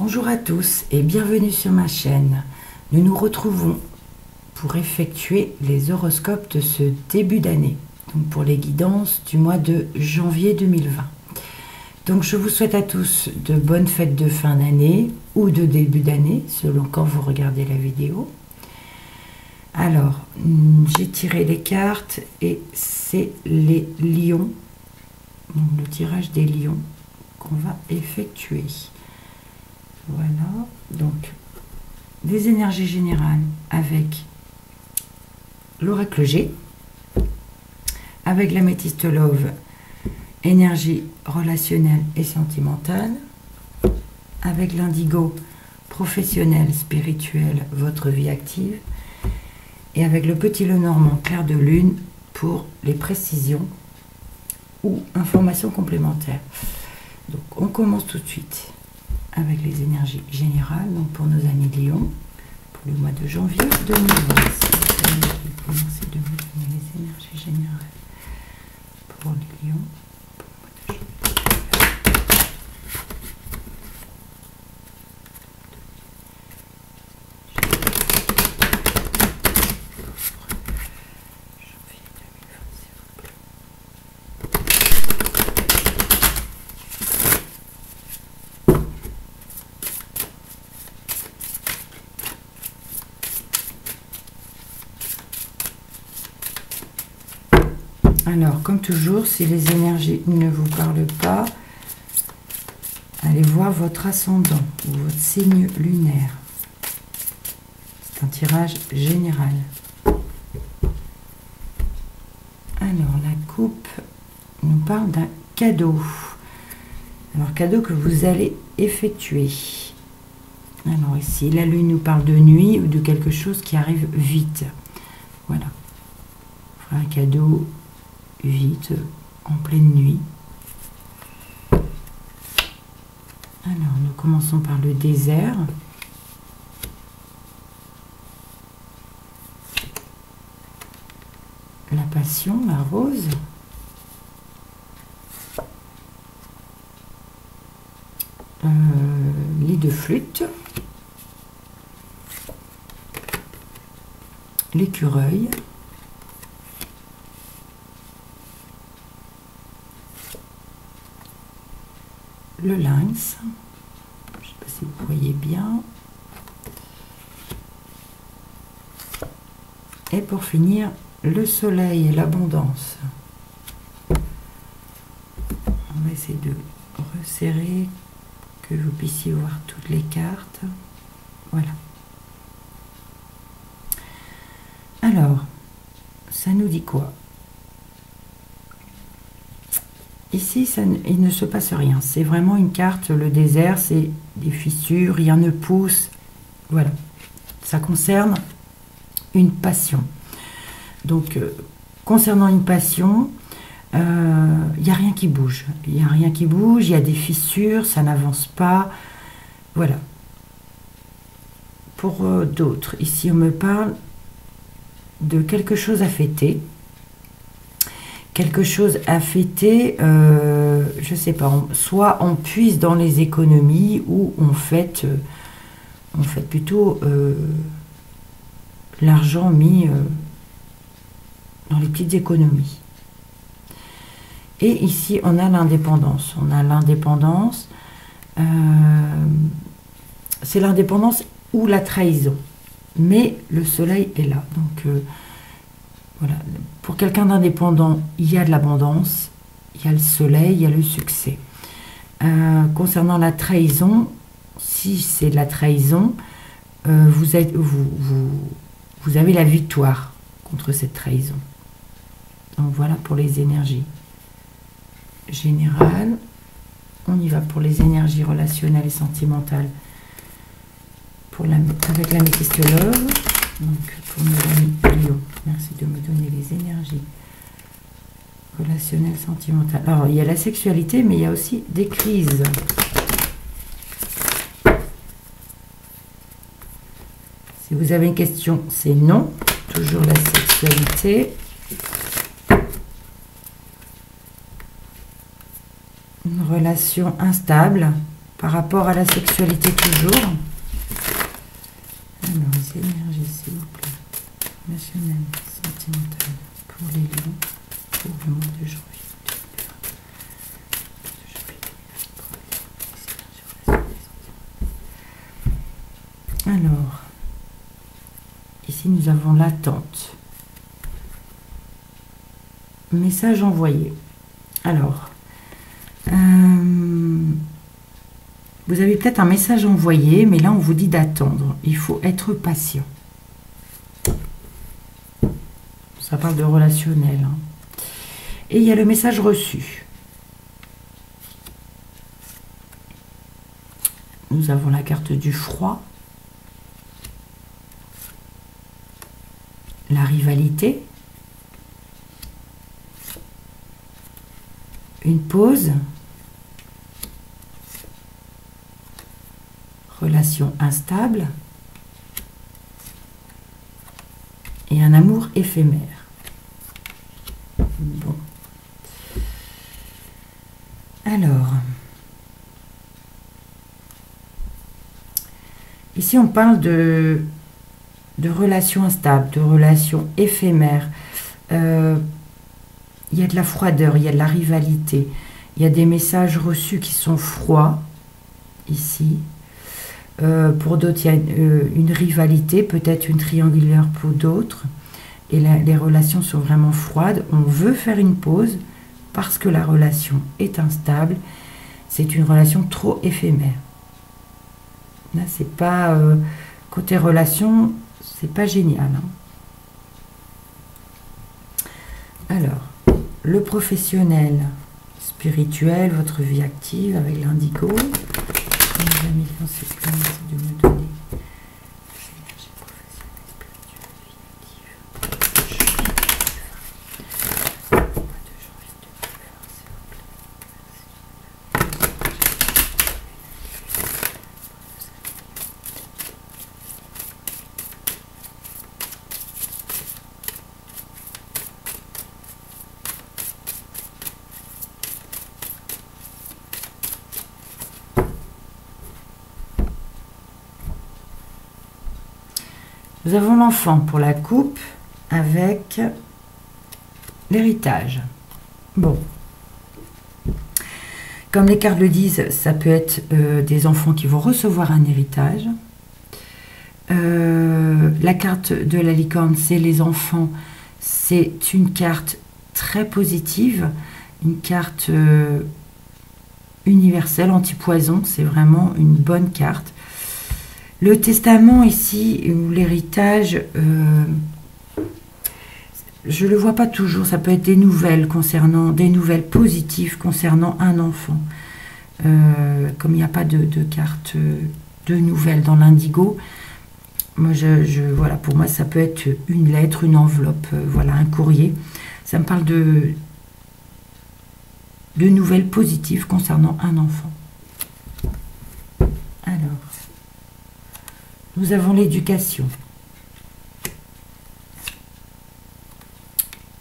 Bonjour à tous et bienvenue sur ma chaîne. Nous nous retrouvons pour effectuer les horoscopes de ce début d'année, donc pour les guidances du mois de janvier 2020. Donc je vous souhaite à tous de bonnes fêtes de fin d'année ou de début d'année, selon quand vous regardez la vidéo. Alors, j'ai tiré les cartes et c'est les lions, donc le tirage des lions qu'on va effectuer. Voilà, donc des énergies générales avec l'oracle G, avec l'améthyste Love, énergie relationnelle et sentimentale, avec l'indigo professionnel, spirituel, votre vie active, et avec le petit Lenormand clair de lune pour les précisions ou informations complémentaires. Donc on commence tout de suite avec les énergies générales, donc pour nos amis Lions, pour le mois de janvier 2020. Merci de me donner les énergies générales pour les Lions. Alors, comme toujours, si les énergies ne vous parlent pas, allez voir votre ascendant ou votre signe lunaire. C'est un tirage général. Alors, la coupe nous parle d'un cadeau. Alors, cadeau que vous allez effectuer. Alors, ici, la lune nous parle de nuit ou de quelque chose qui arrive vite. Voilà. Un cadeau vite, en pleine nuit. Alors, nous commençons par le désert. La passion, la rose. Lit de flûte. L'écureuil. Le lynx, je ne sais pas si vous voyez bien. Et pour finir, le soleil et l'abondance. On va essayer de resserrer, que vous puissiez voir toutes les cartes. Voilà. Alors, ça nous dit quoi ? Ici, il ne se passe rien. C'est vraiment une carte, le désert, c'est des fissures, rien ne pousse. Voilà. Ça concerne une passion. Donc, concernant une passion, il n'y a rien qui bouge. Il n'y a rien qui bouge, il y a des fissures, ça n'avance pas. Voilà. Pour d'autres, ici, on me parle de quelque chose à fêter. Quelque chose à fêter, je ne sais pas, soit on puise dans les économies ou on fête plutôt l'argent mis dans les petites économies. Et ici, on a l'indépendance. On a l'indépendance, c'est l'indépendance ou la trahison. Mais le soleil est là, donc... voilà. Pour quelqu'un d'indépendant, il y a de l'abondance, il y a le soleil, il y a le succès. Concernant la trahison, si c'est de la trahison, vous avez la victoire contre cette trahison. Donc voilà pour les énergies générales. On y va pour les énergies relationnelles et sentimentales avec l'améthyste Love. Donc, pour nos amis Lions, merci de me donner les énergies relationnelles, sentimentales. Alors, il y a la sexualité, mais il y a aussi des crises. Si vous avez une question, c'est non. Toujours la sexualité. Une relation instable par rapport à la sexualité toujours. Alors, les énergies, s'il vous plaît. Nationale, sentimentale, pour les lions, pour le mois de janvier. Alors, ici nous avons l'attente. Message envoyé. Alors, vous avez peut-être un message envoyé, mais là on vous dit d'attendre. Il faut être patient. Ça parle de relationnel. Hein. Et il y a le message reçu. Nous avons la carte du froid. La rivalité. Une pause. Relation instable. Et un amour éphémère. Bon. Alors. Ici, on parle de relations instables, de relations éphémères. Il y a de la froideur, il y a de la rivalité. Il y a des messages reçus qui sont froids, ici. Pour d'autres, il y a une rivalité, peut-être une triangulaire pour d'autres. Et les relations sont vraiment froides. On veut faire une pause parce que la relation est instable. C'est une relation trop éphémère. Là, c'est pas... côté relation, c'est pas génial. Hein. Alors, le professionnel spirituel, votre vie active avec l'indigo. Les amis, c'est plein de me donner l'énergie professionnelle, spirituelle, vie active. Mois de janvier 2020, s'il vous plaît. Nous avons l'enfant pour la coupe avec l'héritage. Bon. Comme les cartes le disent, ça peut être des enfants qui vont recevoir un héritage. La carte de la licorne, c'est les enfants. C'est une carte très positive, une carte universelle, anti-poison. C'est vraiment une bonne carte. Le testament ici, ou l'héritage, je ne le vois pas toujours. Ça peut être des nouvelles positives concernant un enfant. Comme il n'y a pas de carte de nouvelles dans l'indigo, moi, voilà, pour moi, ça peut être une lettre, une enveloppe, voilà, un courrier. Ça me parle de nouvelles positives concernant un enfant. Alors. Nous avons l'éducation,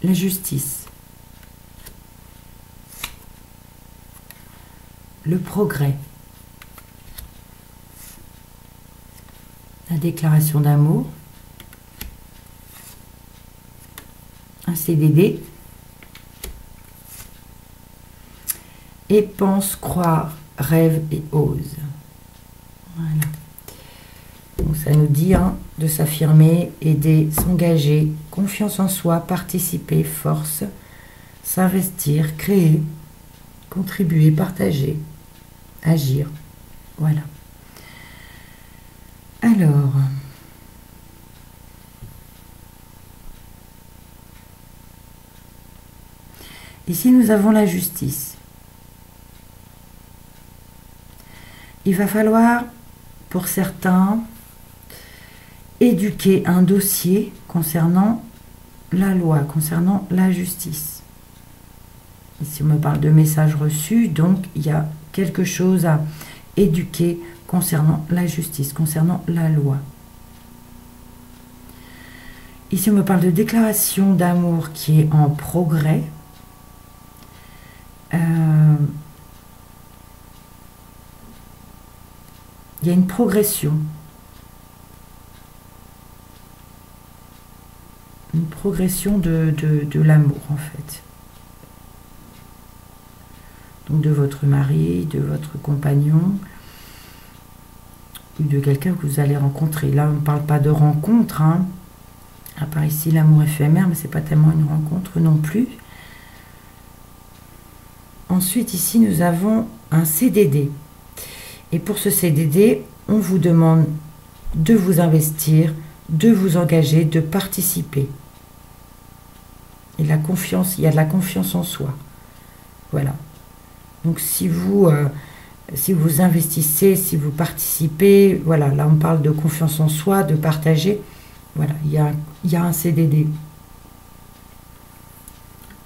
la justice, le progrès, la déclaration d'amour, un CDD, et pense, croire, rêve et ose. Voilà. Donc ça nous dit de s'affirmer, aider, s'engager, confiance en soi, participer, force, s'investir, créer, contribuer, partager, agir. Voilà. Alors, ici nous avons la justice. Il va falloir, pour certains, éduquer un dossier concernant la loi, concernant la justice. Ici, on me parle de messages reçus, donc il y a quelque chose à éduquer concernant la justice, concernant la loi. Ici, on me parle de déclaration d'amour qui est en progrès. Il y a une progression. Une progression de l'amour, en fait. Donc de votre mari, de votre compagnon, ou de quelqu'un que vous allez rencontrer. Là, on ne parle pas de rencontre, hein. À part ici, l'amour éphémère, mais c'est pas tellement une rencontre non plus. Ensuite, ici, nous avons un CDD. Et pour ce CDD, on vous demande de vous investir, de vous engager, de participer. Et la confiance, il y a de la confiance en soi. Voilà. Donc si vous investissez, si vous participez, voilà, là on parle de confiance en soi, de partager. Voilà, il y a un CDD.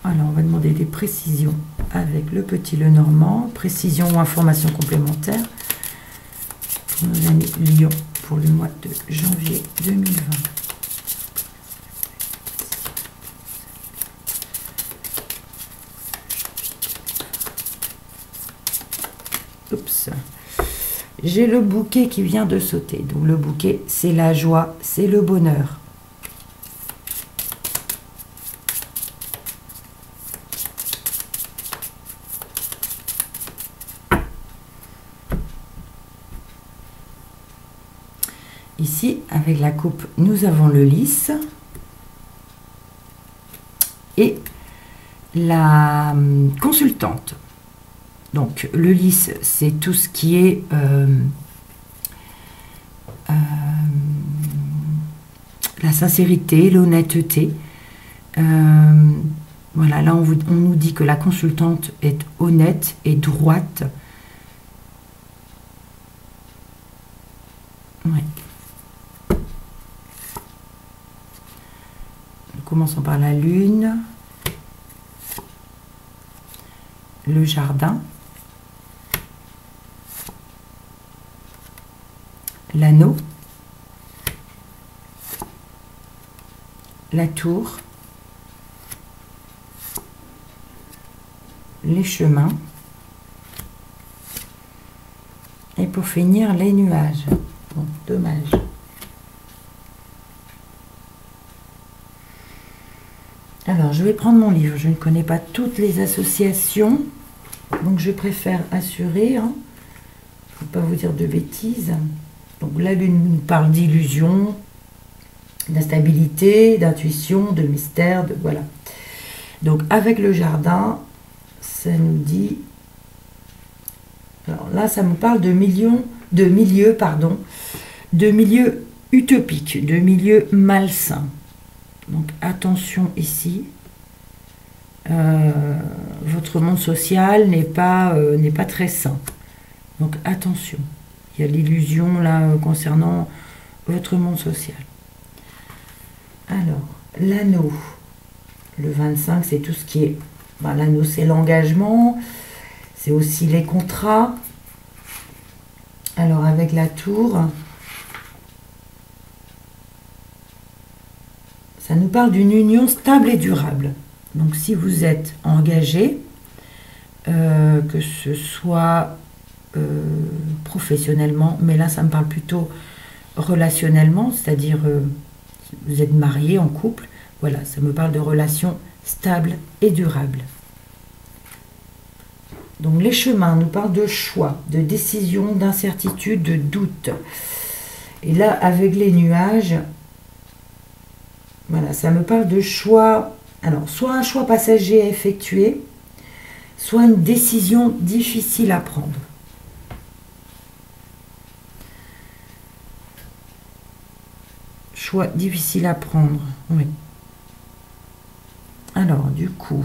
Alors on va demander des précisions avec le petit Lenormand, précision ou information complémentaire pour nos amis Lion pour le mois de janvier 2020. Oups. J'ai le bouquet qui vient de sauter. Donc le bouquet, c'est la joie, c'est le bonheur. Ici, avec la coupe, nous avons le lys et la consultante. Donc, le lys, c'est tout ce qui est la sincérité, l'honnêteté. Voilà, là, on nous dit que la consultante est honnête et droite. Ouais. Commençons par la lune, le jardin, l'anneau, la tour, les chemins et pour finir les nuages. Bon, dommage. Alors, je vais prendre mon livre. Je ne connais pas toutes les associations, donc je préfère assurer, hein, pour ne pas vous dire de bêtises. Donc, la lune nous parle d'illusion, d'instabilité, d'intuition, de mystère, de voilà. Donc, avec le jardin, ça nous dit... Alors là, ça me parle de milieu utopique, de milieu malsain. Donc attention ici, votre monde social n'est pas très sain. Donc attention, il y a l'illusion là concernant votre monde social. Alors, l'anneau, le 25, c'est tout ce qui est... Ben, l'anneau, c'est l'engagement, c'est aussi les contrats. Alors avec la tour... Ça nous parle d'une union stable et durable. Donc, si vous êtes engagé, que ce soit professionnellement, mais là, ça me parle plutôt relationnellement, c'est-à-dire vous êtes marié en couple, voilà, ça me parle de relations stables et durables. Donc, les chemins nous parlent de choix, de décision, d'incertitude, de doute. Et là, avec les nuages... Voilà, ça me parle de choix, alors soit un choix passager à effectuer, soit une décision difficile à prendre. Choix difficile à prendre, oui. Alors, du coup,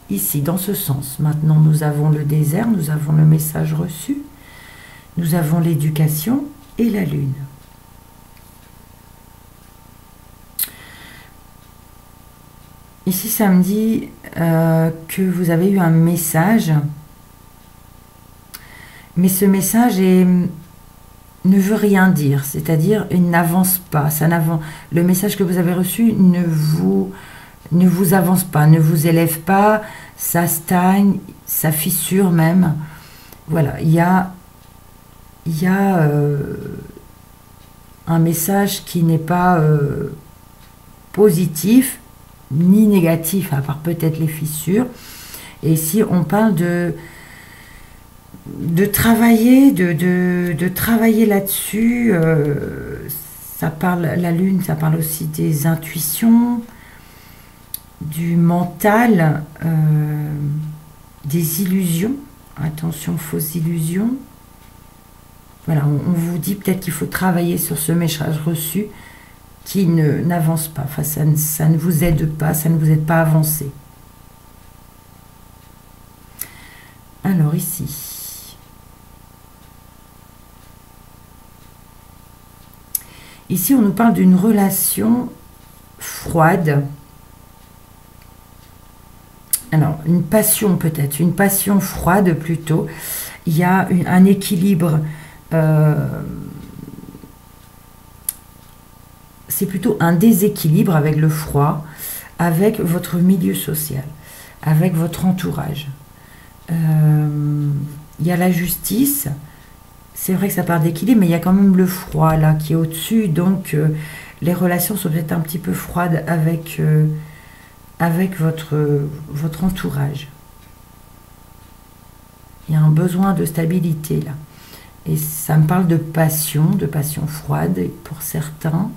ici, dans ce sens, maintenant nous avons le désert, nous avons le message reçu, nous avons l'éducation et la lune. Ici, ça me dit que vous avez eu un message, mais ce message ne veut rien dire, c'est-à-dire il n'avance pas. Le message que vous avez reçu ne vous avance pas, ne vous élève pas, ça stagne, ça fissure même. Voilà, il y a il y a un message qui n'est pas positif ni négatif, à part peut-être les fissures. Et ici, on parle de travailler, de travailler là-dessus. Ça parle, la lune, ça parle aussi des intuitions, du mental, des illusions. Attention, fausses illusions. Voilà, on vous dit peut-être qu'il faut travailler sur ce message reçu qui n'avance pas. Enfin, ça ne vous aide pas, ça ne vous aide pas à avancer. Alors ici. Ici, on nous parle d'une relation froide. Alors, une passion peut-être, une passion froide plutôt. Il y a un équilibre. C'est plutôt un déséquilibre avec le froid, avec votre milieu social, avec votre entourage. Il y a la justice. C'est vrai que ça part d'équilibre, mais il y a quand même le froid là qui est au-dessus. Donc, les relations sont peut-être un petit peu froides avec votre entourage. Il y a un besoin de stabilité là. Et ça me parle de passion froide pour certains.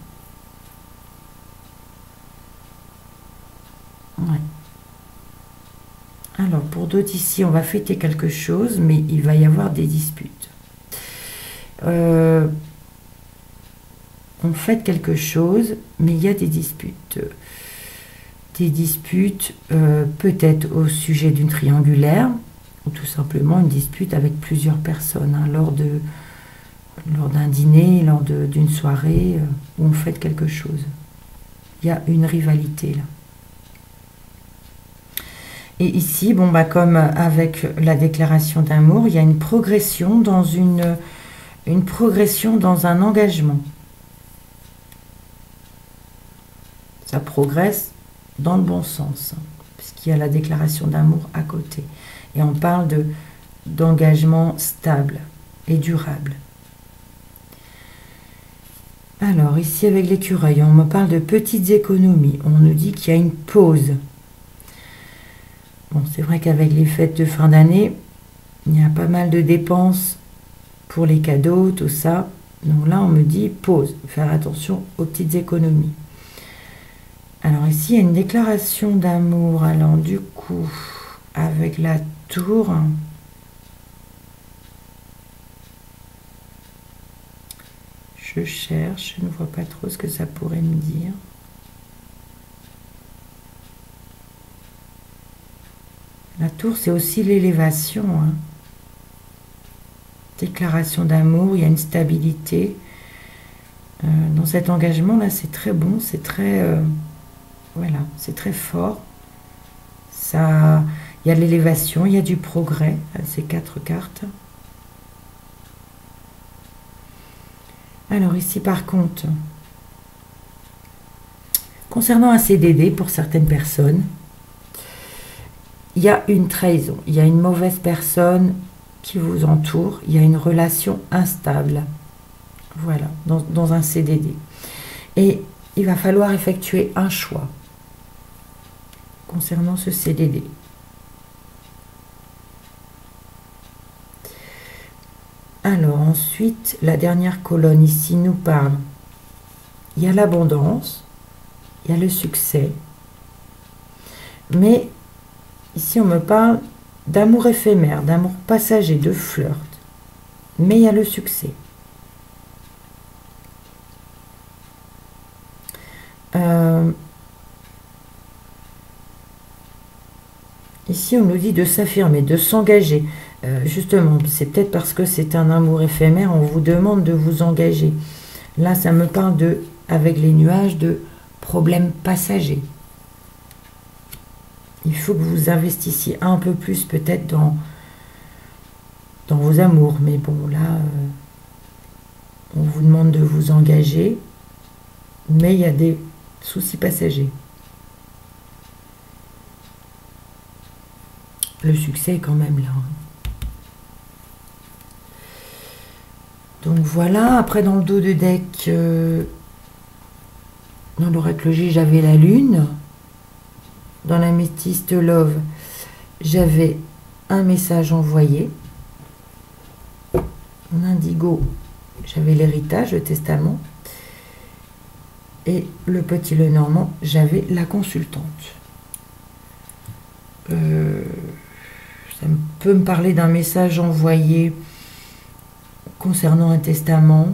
Ouais. Alors, pour d'autres ici, on va fêter quelque chose, mais il va y avoir des disputes. On fête quelque chose, mais il y a des disputes. Des disputes peut-être au sujet d'une triangulaire, ou tout simplement une dispute avec plusieurs personnes, hein, lors d'un dîner, lors d'une soirée, où on fête quelque chose. Il y a une rivalité là. Et ici, bon, bah, comme avec la déclaration d'amour, il y a une progression dans une progression dans un engagement. Ça progresse dans le bon sens, puisqu'il y a la déclaration d'amour à côté. Et on parle d'engagement stable et durable. Alors, ici, avec l'écureuil, on me parle de petites économies. On nous dit qu'il y a une pause. Bon, c'est vrai qu'avec les fêtes de fin d'année, il y a pas mal de dépenses pour les cadeaux, tout ça. Donc là, on me dit pause, faire attention aux petites économies. Alors ici, il y a une déclaration d'amour. Alors du coup, avec la tour, je cherche, je ne vois pas trop ce que ça pourrait me dire. La tour, c'est aussi l'élévation, hein. Déclaration d'amour, il y a une stabilité. Dans cet engagement-là, c'est très bon, c'est très... voilà, c'est très fort. Ça, il y a de l'élévation, il y a du progrès, ces 4 cartes. Alors ici, par contre, concernant un CDD pour certaines personnes, il y a une trahison, il y a une mauvaise personne qui vous entoure, il y a une relation instable, voilà, dans un CDD. Et il va falloir effectuer un choix concernant ce CDD. Alors ensuite, la dernière colonne ici nous parle, il y a l'abondance, il y a le succès, mais ici on me parle d'amour éphémère, d'amour passager, de flirt, mais il y a le succès. Ici, on nous dit de s'affirmer, de s'engager. Justement, c'est peut-être parce que c'est un amour éphémère, on vous demande de vous engager. Là, ça me parle avec les nuages, de problèmes passagers. Il faut que vous investissiez un peu plus peut-être dans vos amours. Mais bon, là, on vous demande de vous engager, mais il y a des soucis passagers. Le succès est quand même là. Donc voilà, après dans le dos de deck, dans l'oracle J, j'avais la lune. Dans l'améthyste Love, j'avais un message envoyé. En indigo, j'avais l'héritage, le testament. Et le petit Lenormand, j'avais la consultante. Ça peut me parler d'un message envoyé concernant un testament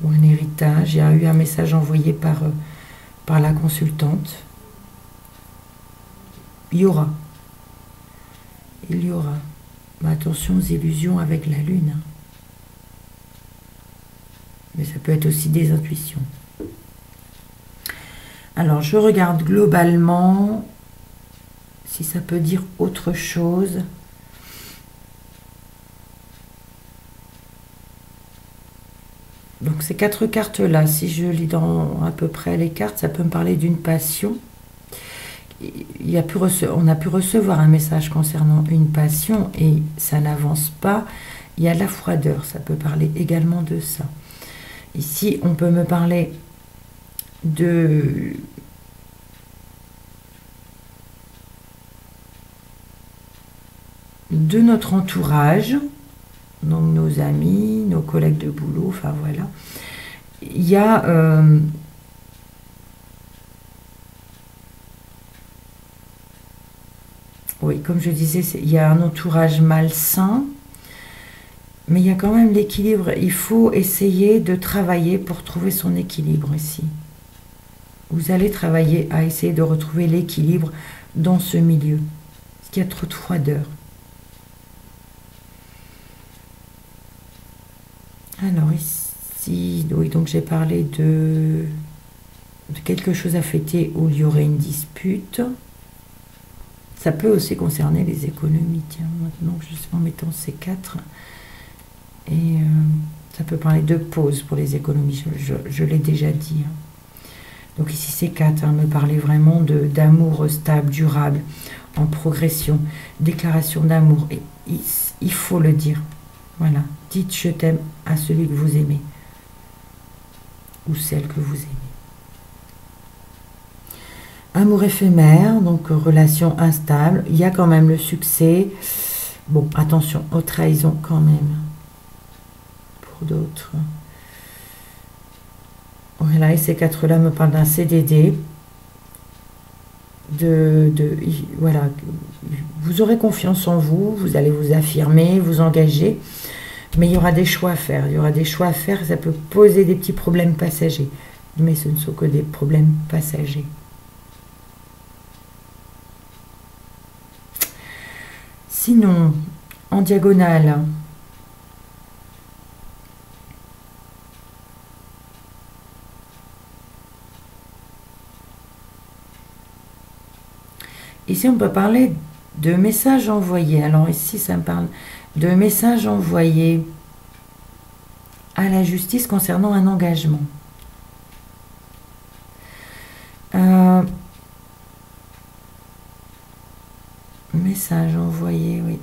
ou un héritage. Il y a eu un message envoyé par la consultante. Il y aura. Mais attention aux illusions avec la lune. Mais ça peut être aussi des intuitions. Alors, je regarde globalement si ça peut dire autre chose. Donc, ces 4 cartes-là, si je lis dans à peu près les cartes, ça peut me parler d'une passion. On a pu recevoir un message concernant une passion et ça n'avance pas. Il y a de la froideur, ça peut parler également de ça. Ici, on peut me parler de notre entourage, donc nos amis, nos collègues de boulot, enfin voilà. Il y a oui, comme je disais, il y a un entourage malsain, mais il y a quand même l'équilibre. Il faut essayer de travailler pour trouver son équilibre ici. Vous allez travailler à essayer de retrouver l'équilibre dans ce milieu, parce qu'il y a trop de froideur. Alors ici, oui, donc j'ai parlé de quelque chose à fêter où il y aurait une dispute. Ça peut aussi concerner les économies, tiens, maintenant que je suis en mettant ces 4. Et ça peut parler de pause pour les économies, je l'ai déjà dit. Donc ici ces 4, me parlait vraiment d'amour stable, durable, en progression, déclaration d'amour. Et il faut le dire. Voilà, dites je t'aime à celui que vous aimez. Ou celle que vous aimez. Amour éphémère, donc relation instable. Il y a quand même le succès. Bon, attention aux trahisons quand même. Pour d'autres. Voilà, et ces 4-là me parlent d'un CDD. Voilà, vous aurez confiance en vous, vous allez vous affirmer, vous engager. Mais il y aura des choix à faire. Il y aura des choix à faire. Ça peut poser des petits problèmes passagers. Mais ce ne sont que des problèmes passagers. Sinon, en diagonale, ici on peut parler de messages envoyés. Alors ici ça me parle de messages envoyés à la justice concernant un engagement. Message envoyé, oui,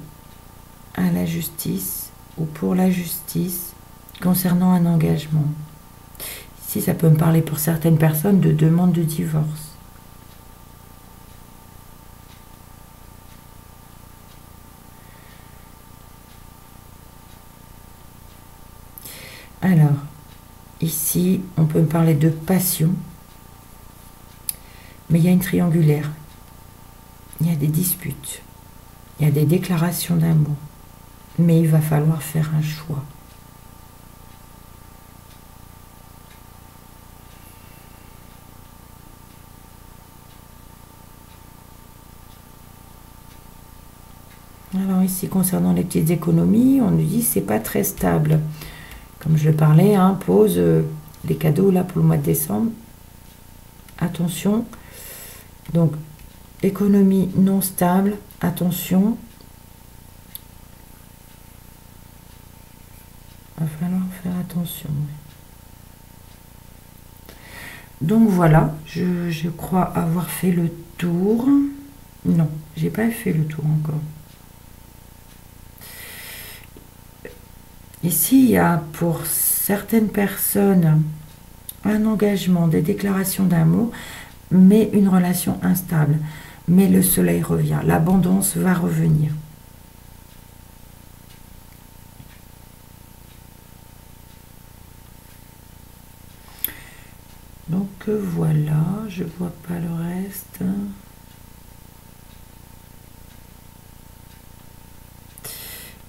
à la justice ou pour la justice concernant un engagement. Ici, ça peut me parler pour certaines personnes de demande de divorce. Alors, ici, on peut me parler de passion, mais il y a une triangulaire. Il y a des disputes, il y a des déclarations d'amour, mais il va falloir faire un choix. Alors ici, concernant les petites économies, on nous dit c'est pas très stable. Comme je le parlais, pose les cadeaux là pour le mois de décembre. Attention. Donc, économie non stable, attention. Il va falloir faire attention. Donc voilà, je crois avoir fait le tour. Non, j'ai pas fait le tour encore. Ici, il y a pour certaines personnes un engagement, des déclarations d'amour, mais une relation instable. Mais le soleil revient, l'abondance va revenir. Donc voilà, je vois pas le reste.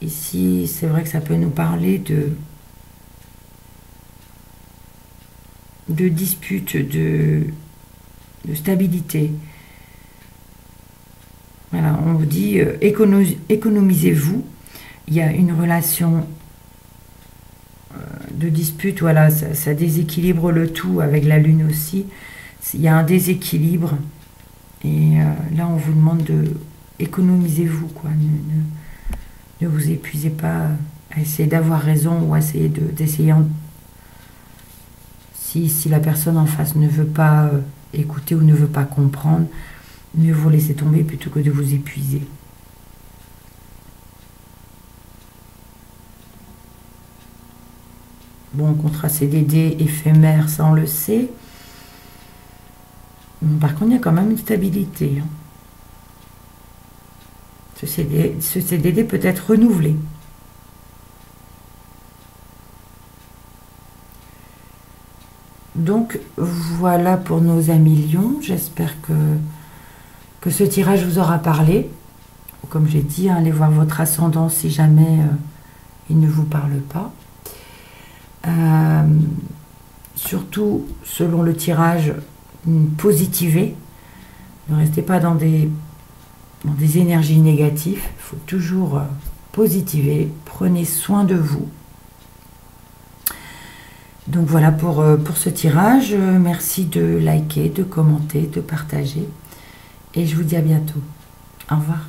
Ici, c'est vrai que ça peut nous parler de disputes, de stabilité. Voilà, on vous dit économisez-vous. Il y a une relation de dispute, voilà, ça déséquilibre le tout avec la lune aussi. Il y a un déséquilibre. Et là, on vous demande de économisez-vous, quoi. Ne vous épuisez pas à essayer d'avoir raison ou à essayer d'essayer. Si la personne en face ne veut pas écouter ou ne veut pas comprendre, mieux vaut laisser tomber plutôt que de vous épuiser. Bon, contrat CDD éphémère, ça on le sait. Par contre, il y a quand même une stabilité. Ce CDD peut être renouvelé. Donc voilà pour nos amis lions. J'espère que ce tirage vous aura parlé. Comme j'ai dit, allez voir votre ascendant si jamais il ne vous parle pas. Surtout, selon le tirage, positivez. Ne restez pas dans des énergies négatives. Il faut toujours positiver. Prenez soin de vous. Donc voilà pour ce tirage. Merci de liker, de commenter, de partager. Et je vous dis à bientôt. Au revoir.